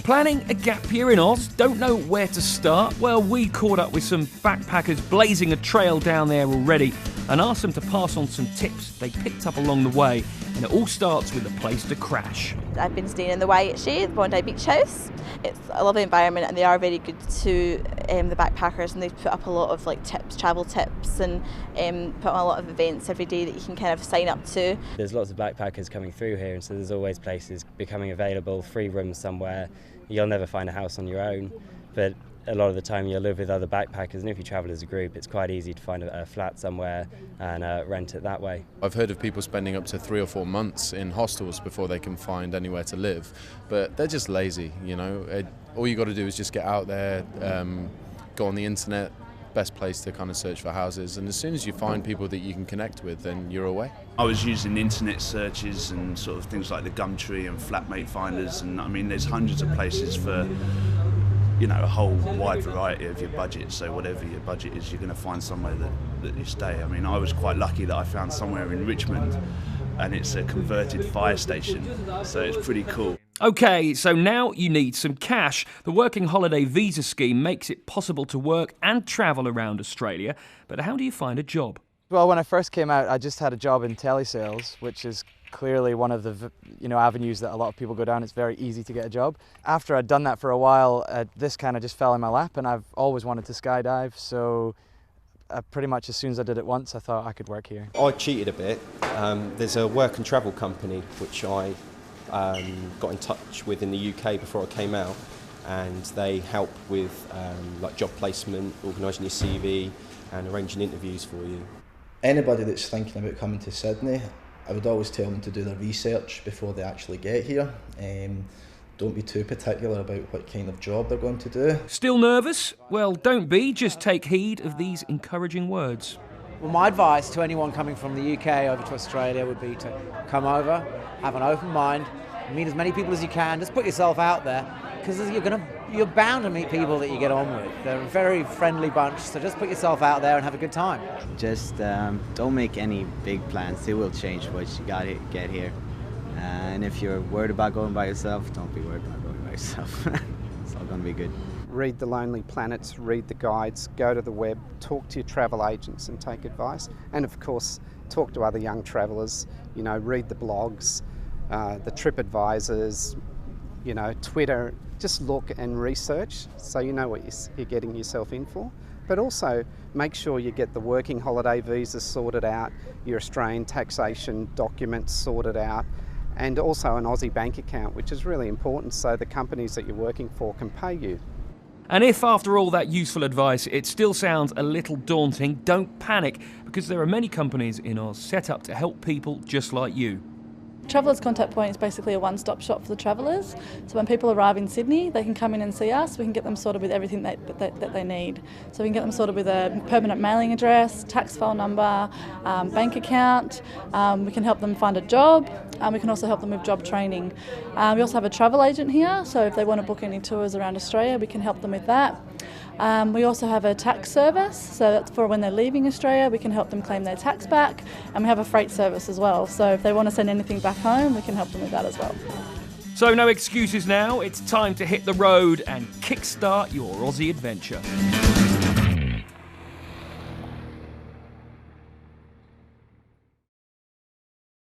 Planning a gap year in Oz? Don't know where to start? Well, we caught up with some backpackers blazing a trail down there already and asked them to pass on some tips they picked up along the way. And it all starts with a place to crash. I've been staying in the YHA, the Bondi Beach House. It's a lovely environment and they are very good to the backpackers, and they put up a lot of tips, travel tips, and put on a lot of events every day that you can kind of sign up to. There's lots of backpackers coming through here, and so there's always places becoming available, free rooms somewhere. You'll never find a house on your own, but a lot of the time you'll live with other backpackers, and if you travel as a group, it's quite easy to find a flat somewhere and rent it that way. I've heard of people spending up to 3 or 4 months in hostels before they can find anywhere to live, but they're just lazy, you know. All you got to do is just get out there, go on the internet, best place to kind of search for houses, and as soon as you find people that you can connect with, then you're away. I was using internet searches and sort of things like the Gumtree and Flatmate Finders, and I mean there's hundreds of places for, you know, a whole wide variety of your budget. So whatever your budget is, you're going to find somewhere that you stay. I mean, I was quite lucky that I found somewhere in Richmond, and it's a converted fire station, so it's pretty cool. OK, so now you need some cash. The Working Holiday Visa Scheme makes it possible to work and travel around Australia, but how do you find a job? Well, when I first came out, I just had a job in telesales, which is clearly one of the avenues that a lot of people go down. It's very easy to get a job. After I'd done that for a while, this kind of just fell in my lap, and I've always wanted to skydive, so pretty much as soon as I did it once, I thought I could work here. I cheated a bit. There's a work and travel company which I got in touch with in the UK before I came out, and they help with like job placement, organising your CV and arranging interviews for you. Anybody that's thinking about coming to Sydney, I would always tell them to do their research before they actually get here. Don't be too particular about what kind of job they're going to do. Still nervous? Well, don't be, just take heed of these encouraging words. Well, my advice to anyone coming from the UK over to Australia would be to come over, have an open mind, meet as many people as you can, just put yourself out there, because you're bound to meet people that you get on with. They're a very friendly bunch, so just put yourself out there and have a good time. Just don't make any big plans. It will change once you get here. And if you're worried about going by yourself, don't be worried about going by yourself. It's all going to be good. Read the Lonely Planets, read the guides, go to the web, talk to your travel agents and take advice. And of course, talk to other young travellers, read the blogs, the trip advisors, Twitter. Just look and research so you know what you're getting yourself in for. But also make sure you get the working holiday visa sorted out, your Australian taxation documents sorted out, and also an Aussie bank account, which is really important so the companies that you're working for can pay you. And if after all that useful advice it still sounds a little daunting, don't panic, because there are many companies in Oz set up to help people just like you. Travellers Contact Point is basically a one-stop shop for the travellers. So when people arrive in Sydney, they can come in and see us. We can get them sorted with everything that they need. So we can get them sorted with a permanent mailing address, tax file number, bank account. We can help them find a job. We can also help them with job training. We also have a travel agent here, so if they want to book any tours around Australia, we can help them with that. We also have a tax service, so that's for when they're leaving Australia, we can help them claim their tax back, and we have a freight service as well, so if they want to send anything back home, we can help them with that as well. So no excuses now, it's time to hit the road and kickstart your Aussie adventure.